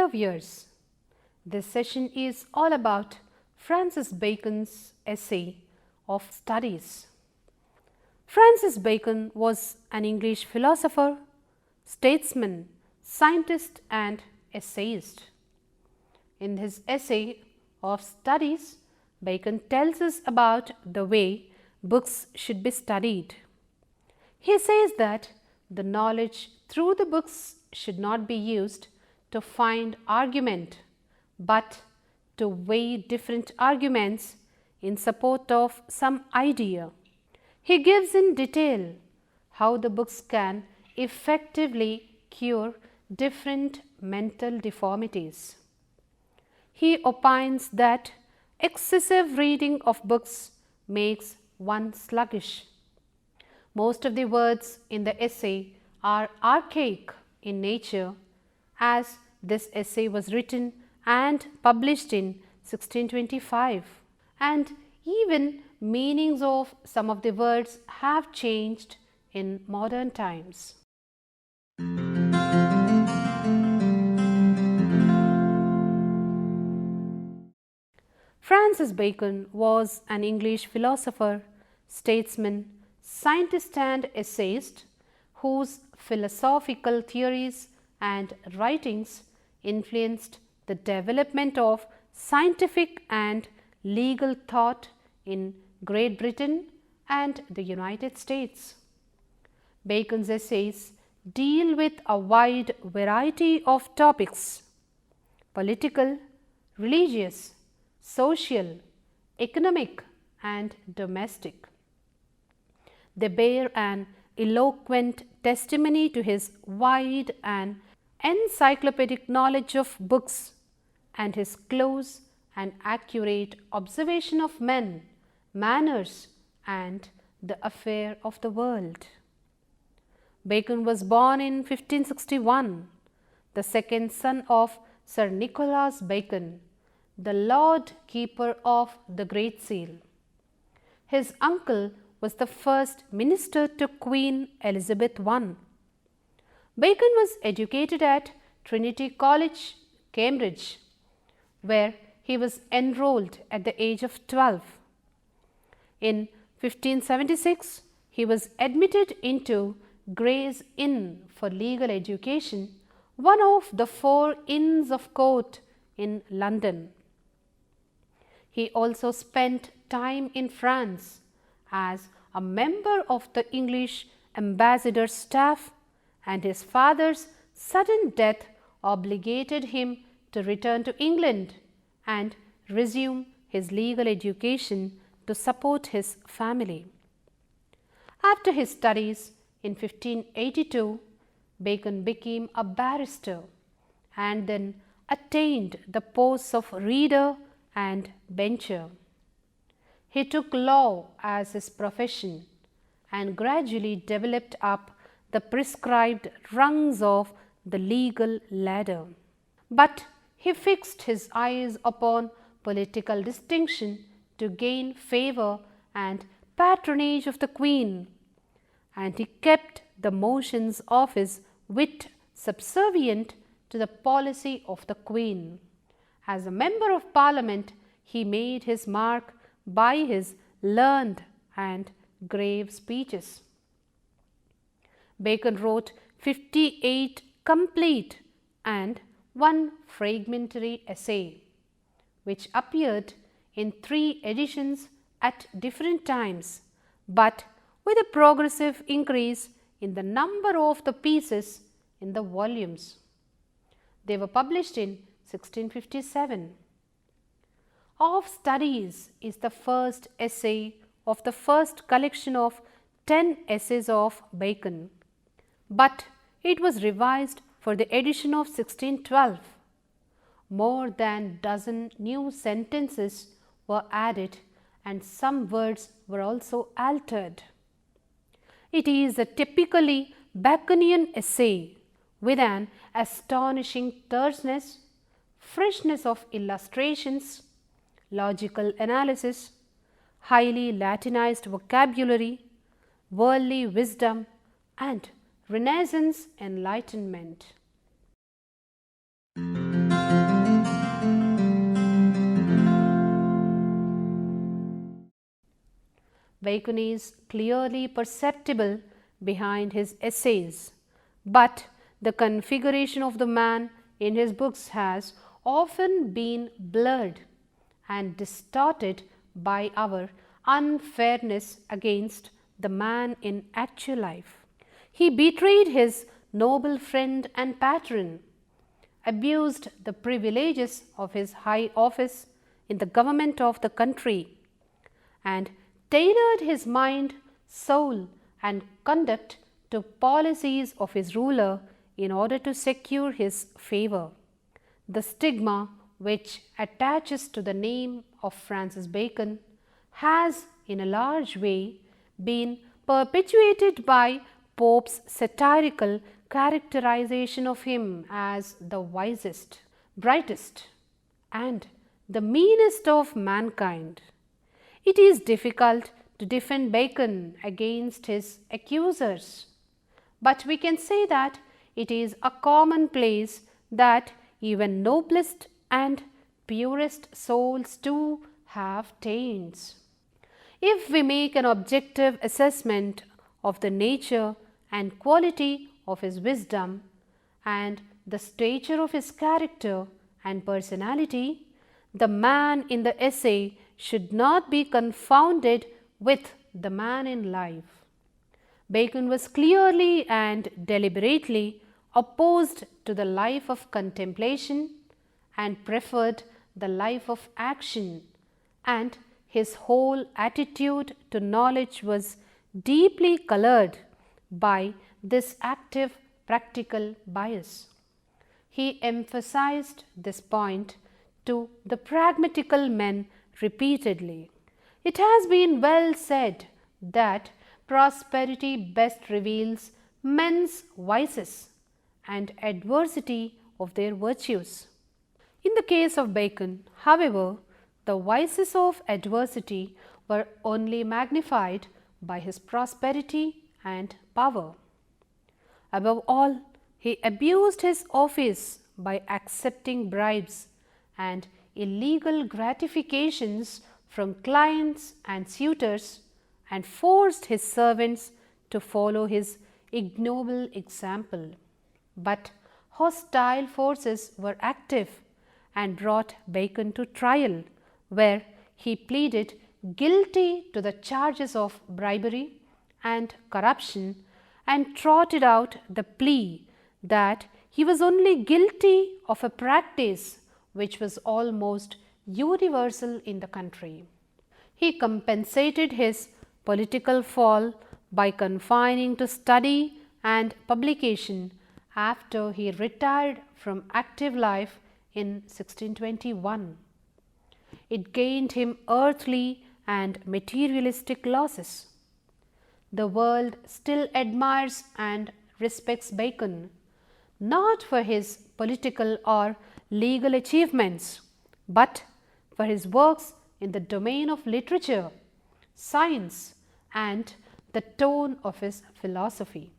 Hello viewers, this session is all about Francis Bacon's essay of studies. Francis Bacon was an English philosopher, statesman, scientist and essayist. In his essay of studies, Bacon tells us about the way books should be studied. He says that the knowledge through the books should not be used to find argument, but to weigh different arguments in support of some idea. He gives in detail how the books can effectively cure different mental deformities. He opines that excessive reading of books makes one sluggish. Most of the words in the essay are archaic in nature, as this essay was written and published in 1625, and even meanings of some of the words have changed in modern times. Francis Bacon was an English philosopher, statesman, scientist and essayist whose philosophical theories and writings influenced the development of scientific and legal thought in Great Britain and the United States. Bacon's essays deal with a wide variety of topics: political, religious, social, economic and domestic. They bear an eloquent testimony to his wide and encyclopedic knowledge of books and his close and accurate observation of men, manners and the affair of the world. Bacon was born in 1561, the second son of Sir Nicholas Bacon, the Lord Keeper of the Great Seal. His uncle was the first minister to Queen Elizabeth I. Bacon was educated at Trinity College, Cambridge, where he was enrolled at the age of 12. In 1576, he was admitted into Gray's Inn for legal education, one of the 4 Inns of Court in London. He also spent time in France as a member of the English ambassador's staff, and his father's sudden death obligated him to return to England and resume his legal education to support his family. After his studies in 1582, Bacon became a barrister and then attained the posts of reader and bencher. He took law as his profession and gradually developed up the prescribed rungs of the legal ladder. But he fixed his eyes upon political distinction to gain favor and patronage of the Queen, and he kept the motions of his wit subservient to the policy of the Queen. As a member of Parliament, he made his mark by his learned and grave speeches. Bacon wrote 58 complete and 1 fragmentary essay, which appeared in 3 editions at different times, but with a progressive increase in the number of the pieces in the volumes. They were published in 1657. Of Studies is the first essay of the first collection of 10 essays of Bacon, but it was revised for the edition of 1612. More than dozen new sentences were added and some words were also altered. It is a typically Baconian essay with an astonishing terseness, freshness of illustrations, logical analysis, highly Latinized vocabulary, worldly wisdom and Renaissance enlightenment. Bacon is clearly perceptible behind his essays, but the configuration of the man in his books has often been blurred and distorted by our unfairness against the man in actual life. He betrayed his noble friend and patron, abused the privileges of his high office in the government of the country, and tailored his mind, soul, and conduct to policies of his ruler in order to secure his favor. The stigma which attaches to the name of Francis Bacon has, in a large way, been perpetuated by Pope's satirical characterization of him as the wisest, brightest, and the meanest of mankind. It is difficult to defend Bacon against his accusers, but we can say that it is a commonplace that even noblest and purest souls too have taints. If we make an objective assessment of the nature and quality of his wisdom and the stature of his character and personality, the man in the essay should not be confounded with the man in life. Bacon was clearly and deliberately opposed to the life of contemplation and preferred the life of action, and his whole attitude to knowledge was deeply colored by this active practical bias. He emphasized this point to the pragmatical men repeatedly. It has been well said that prosperity best reveals men's vices and adversity of their virtues. In the case of Bacon, however, the vices of adversity were only magnified by his prosperity and power. Above all, he abused his office by accepting bribes and illegal gratifications from clients and suitors, and forced his servants to follow his ignoble example. But hostile forces were active and brought Bacon to trial, where he pleaded guilty to the charges of bribery and corruption and trotted out the plea that he was only guilty of a practice which was almost universal in the country. He compensated his political fall by confining to study and publication after he retired from active life in 1621. It gained him earthly and materialistic losses. The world still admires and respects Bacon, not for his political or legal achievements, but for his works in the domain of literature, science, and the tone of his philosophy.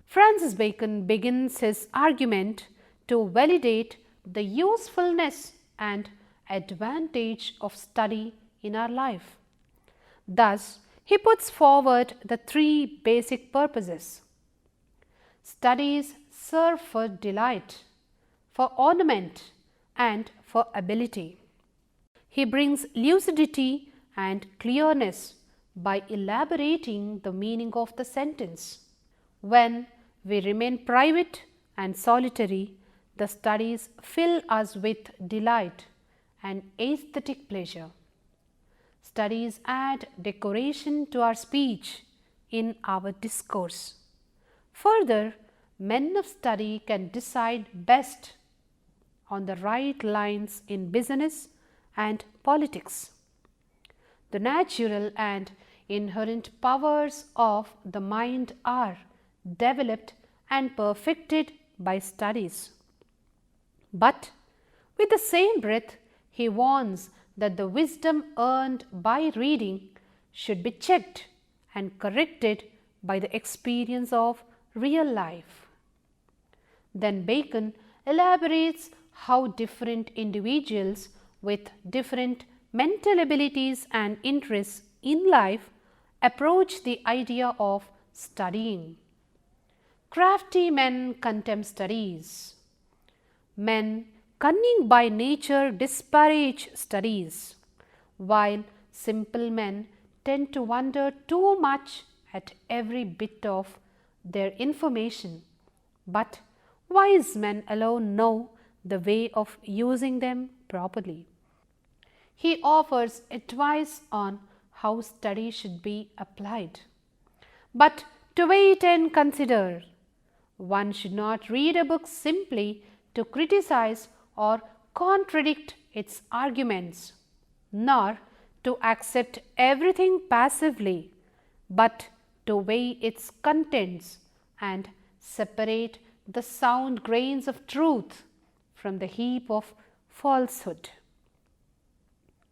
Francis Bacon begins his argument to validate the usefulness and advantage of study in our life. Thus, he puts forward the three basic purposes. Studies serve for delight, for ornament, and for ability. He brings lucidity and clearness by elaborating the meaning of the sentence. When we remain private and solitary, the studies fill us with delight and aesthetic pleasure. Studies add decoration to our speech in our discourse. Further, men of study can decide best on the right lines in business and politics. The natural and inherent powers of the mind are developed and perfected by studies. But with the same breath, he warns that the wisdom earned by reading should be checked and corrected by the experience of real life. Then Bacon elaborates how different individuals with different mental abilities and interests in life approach the idea of studying. Crafty men contemn studies. Men cunning by nature disparage studies, while simple men tend to wonder too much at every bit of their information, but wise men alone know the way of using them properly. He offers advice on how study should be applied. But to wait and consider, one should not read a book simply to criticize or contradict its arguments, nor to accept everything passively, but to weigh its contents and separate the sound grains of truth from the heap of falsehood.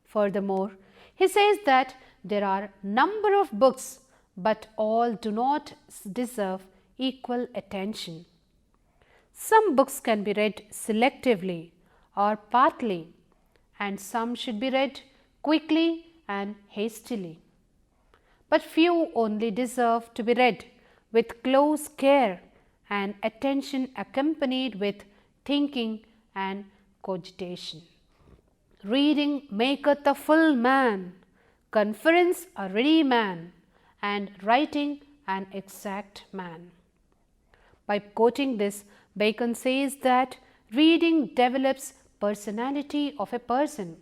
Furthermore, he says that there are number of books, but all do not deserve equal attention. Some books can be read selectively or partly, and some should be read quickly and hastily. But few only deserve to be read with close care and attention accompanied with thinking and cogitation. Reading maketh a full man, conference a ready man, and writing an exact man. By quoting this, Bacon says that reading develops personality of a person.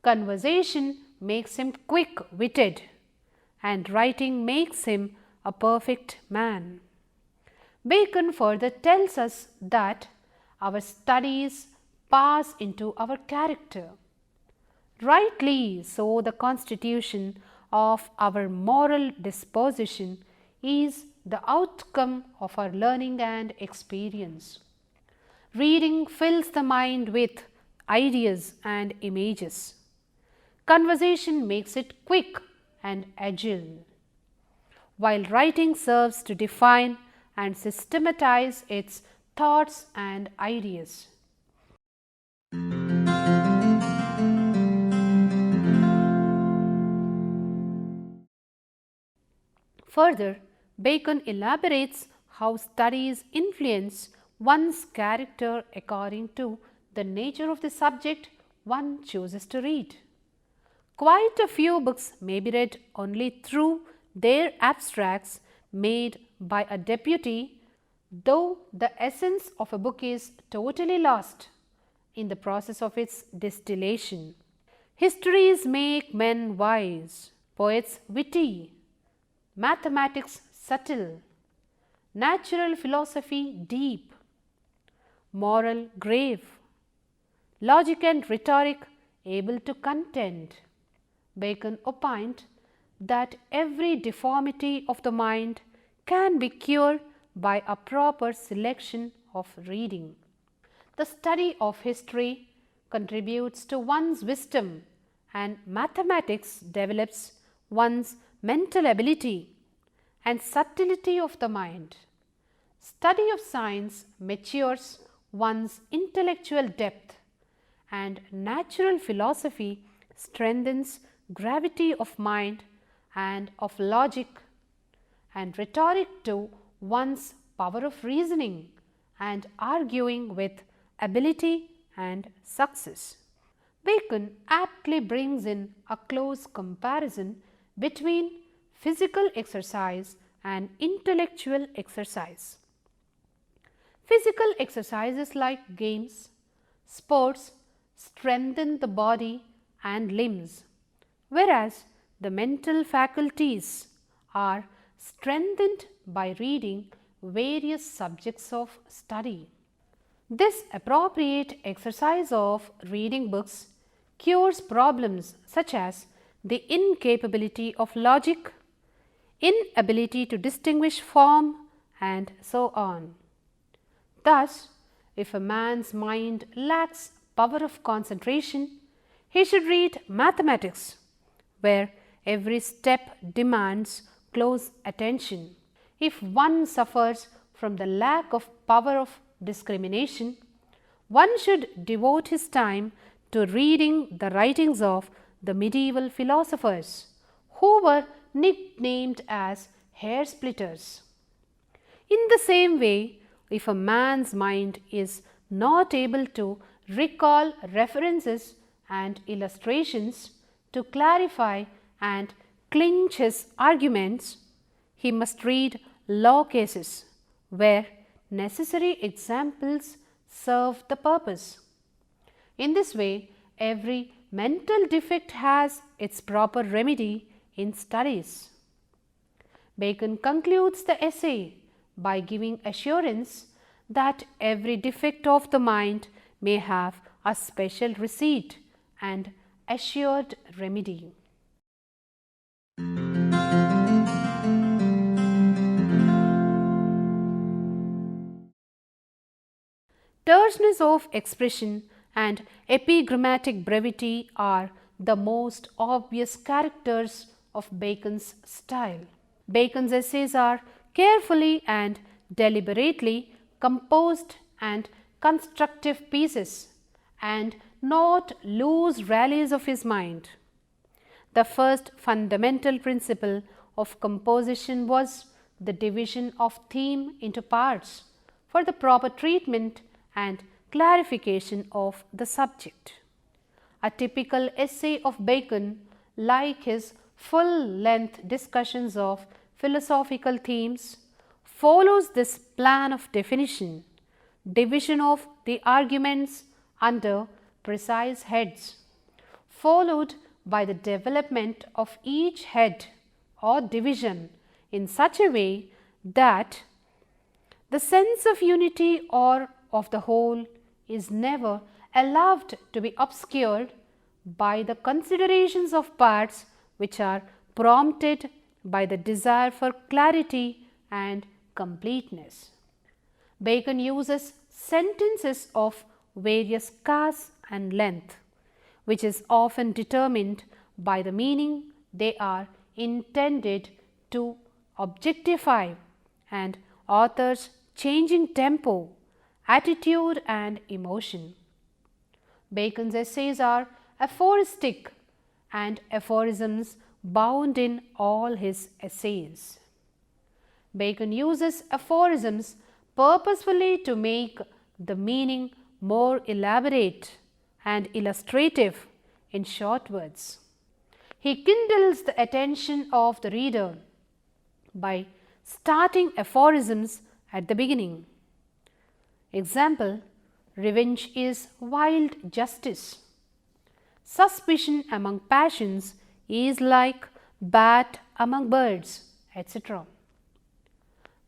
Conversation makes him quick-witted, and writing makes him a perfect man. Bacon further tells us that our studies pass into our character. Rightly so, the constitution of our moral disposition is the outcome of our learning and experience. Reading fills the mind with ideas and images. Conversation makes it quick and agile, while writing serves to define and systematize its thoughts and ideas. Further, Bacon elaborates how studies influence one's character according to the nature of the subject one chooses to read. Quite a few books may be read only through their abstracts made by a deputy, though the essence of a book is totally lost in the process of its distillation. Histories make men wise, poets witty, mathematics subtle, natural philosophy deep, moral grave, logic and rhetoric able to contend. Bacon opined that every deformity of the mind can be cured by a proper selection of reading. The study of history contributes to one's wisdom, and mathematics develops one's mental ability and subtlety of the mind. Study of science matures one's intellectual depth, and natural philosophy strengthens gravity of mind and of logic, and rhetoric to one's power of reasoning and arguing with ability and success. Bacon aptly brings in a close comparison between physical exercise and intellectual exercise. Physical exercises like games, sports strengthen the body and limbs, whereas the mental faculties are strengthened by reading various subjects of study. This appropriate exercise of reading books cures problems such as the incapability of logic, inability to distinguish form, and so on. Thus, if a man's mind lacks power of concentration, he should read mathematics, where every step demands close attention. If one suffers from the lack of power of discrimination, one should devote his time to reading the writings of the medieval philosophers, who were nicknamed as hair splitters. In the same way, if a man's mind is not able to recall references and illustrations to clarify and clinch his arguments, he must read law cases where necessary examples serve the purpose. In this way, every mental defect has its proper remedy in studies. Bacon concludes the essay by giving assurance that every defect of the mind may have a special receipt and assured remedy. Terseness of expression and epigrammatic brevity are the most obvious characters of Bacon's style. Bacon's essays are carefully and deliberately composed and constructive pieces, and not loose rallies of his mind. The first fundamental principle of composition was the division of theme into parts for the proper treatment and clarification of the subject. A typical essay of Bacon, like his full-length discussions of philosophical themes, follows this plan of definition, division of the arguments under precise heads, followed by the development of each head or division in such a way that the sense of unity or of the whole is never allowed to be obscured by the considerations of parts which are prompted by the desire for clarity and completeness. Bacon uses sentences of various cast and length, which is often determined by the meaning they are intended to objectify, and authors changing tempo, attitude and emotion. Bacon's essays are aphoristic, and aphorisms bound in all his essays. Bacon uses aphorisms purposefully to make the meaning more elaborate and illustrative in short words. He kindles the attention of the reader by starting aphorisms at the beginning. Example: revenge is wild justice. Suspicion among passions is like bat among birds, etc.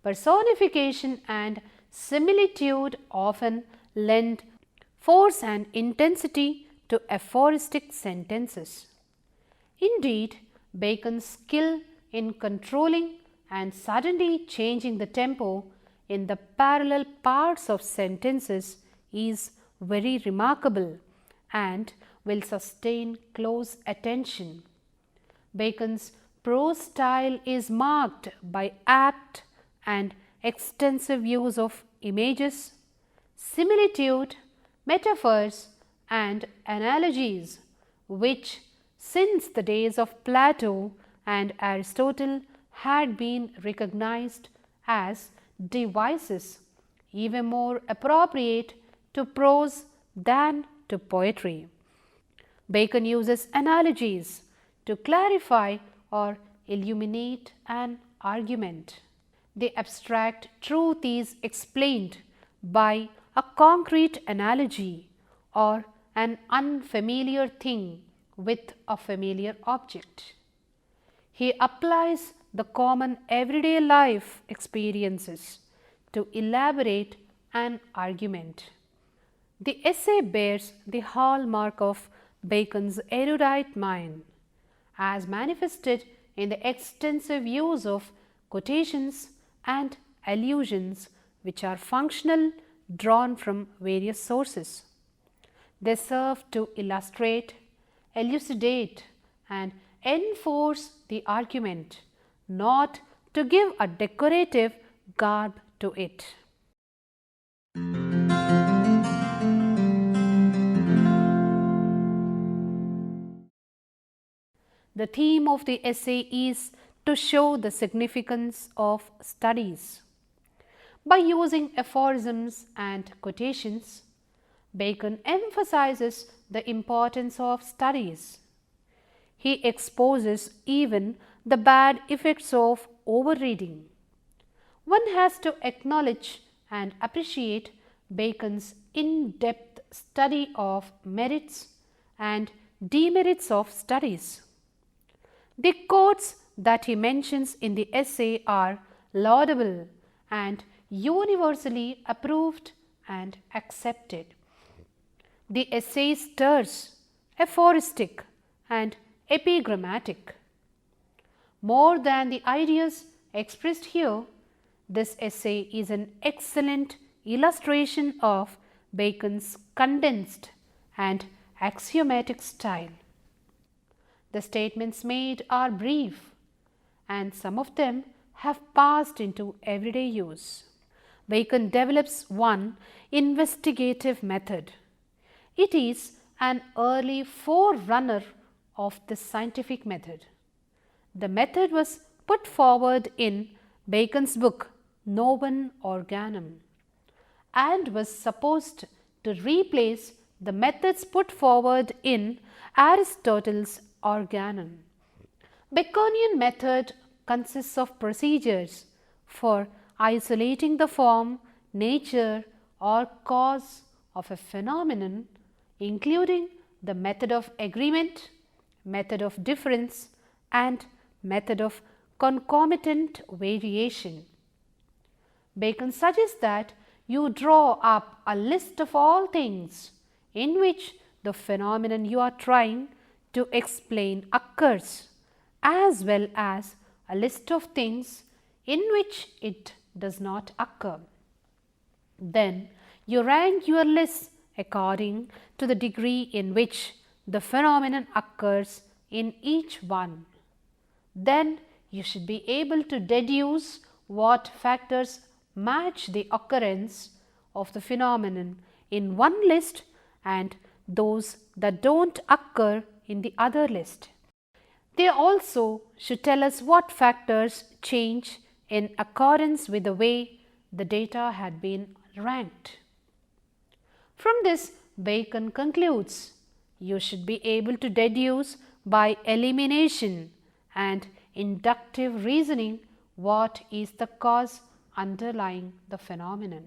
Personification and similitude often lend force and intensity to aphoristic sentences. Indeed, Bacon's skill in controlling and suddenly changing the tempo in the parallel parts of sentences is very remarkable and will sustain close attention. Bacon's prose style is marked by apt and extensive use of images, similitude, metaphors and analogies, which since the days of Plato and Aristotle had been recognized as devices even more appropriate to prose than to poetry. Bacon uses analogies to clarify or illuminate an argument. The abstract truth is explained by a concrete analogy or an unfamiliar thing with a familiar object. He applies the common everyday life experiences to elaborate an argument. The essay bears the hallmark of Bacon's erudite mind, as manifested in the extensive use of quotations and allusions which are functional, drawn from various sources. They serve to illustrate, elucidate and enforce the argument, not to give a decorative garb to it. The theme of the essay is to show the significance of studies. By using aphorisms and quotations, Bacon emphasizes the importance of studies. He exposes even the bad effects of overreading. One has to acknowledge and appreciate Bacon's in-depth study of merits and demerits of studies. The quotes that he mentions in the essay are laudable and universally approved and accepted. The essay stirs, aphoristic and epigrammatic. More than the ideas expressed here, this essay is an excellent illustration of Bacon's condensed and axiomatic style. The statements made are brief, and some of them have passed into everyday use. Bacon develops one investigative method. It is an early forerunner of the scientific method. The method was put forward in Bacon's book Novum Organum and was supposed to replace the methods put forward in Aristotle's Organum. Baconian method consists of procedures for isolating the form, nature or cause of a phenomenon, including the method of agreement, method of difference and method of concomitant variation. Bacon suggests that you draw up a list of all things in which the phenomenon you are trying to explain occurs, as well as a list of things in which it does not occur. Then you rank your list according to the degree in which the phenomenon occurs in each one. Then you should be able to deduce what factors match the occurrence of the phenomenon in one list and those that don't occur in the other list. They also should tell us what factors change in accordance with the way the data had been ranked. From this, Bacon concludes you should be able to deduce by elimination and inductive reasoning what is the cause underlying the phenomenon.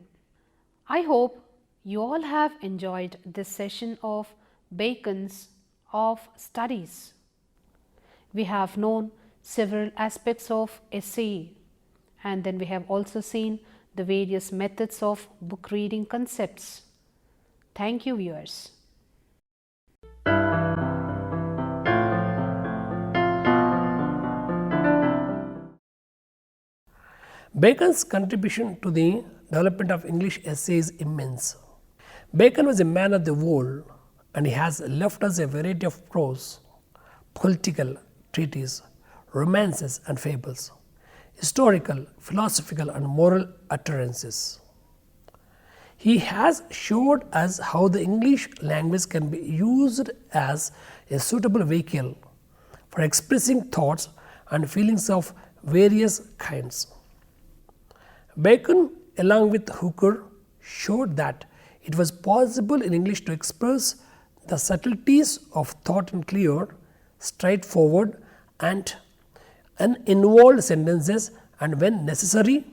I hope you all have enjoyed this session of Bacon's of studies. We have known several aspects of essay, and then we have also seen the various methods of book reading concepts. Thank you, viewers. Bacon's contribution to the development of English essay is immense. Bacon was a man of the world, and he has left us a variety of prose, political treatises, romances and fables, historical, philosophical and moral utterances. He has showed us how the English language can be used as a suitable vehicle for expressing thoughts and feelings of various kinds. Bacon, along with Hooker, showed that it was possible in English to express the subtleties of thought in clear, straightforward and uninvolved sentences, and when necessary,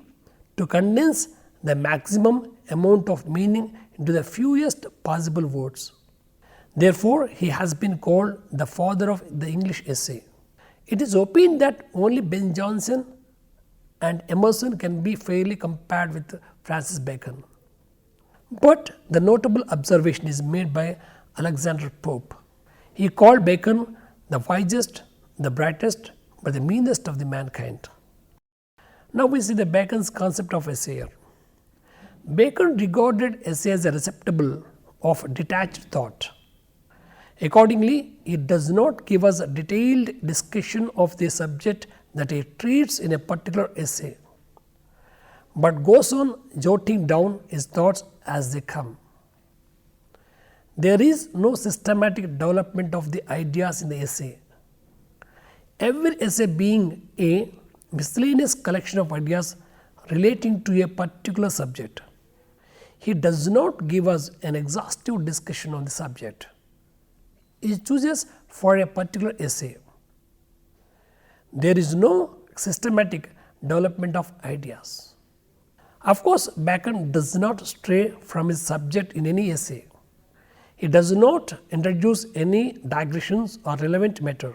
to condense the maximum amount of meaning into the fewest possible words. Therefore, he has been called the father of the English essay. It is opined that only Ben Jonson and Emerson can be fairly compared with Francis Bacon. But the notable observation is made by Alexander Pope. He called Bacon the wisest, the brightest, but the meanest of the mankind. Now we see the Bacon's concept of essayer. Bacon regarded essay as a receptacle of detached thought. Accordingly, it does not give us a detailed discussion of the subject that he treats in a particular essay, but goes on jotting down his thoughts as they come. There is no systematic development of the ideas in the essay. every essay being a miscellaneous collection of ideas relating to a particular subject. He does not give us an exhaustive discussion on the subject. He chooses for a particular essay. There is no systematic development of ideas. Of course, Bacon does not stray from his subject in any essay. He does not introduce any digressions or relevant matter,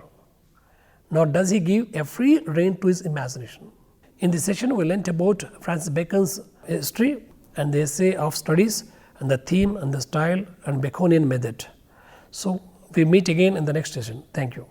nor does he give a free rein to his imagination. In this session, we learnt about Francis Bacon's history and the essay of studies and the theme and the style and Baconian method. So, we meet again in the next session. Thank you.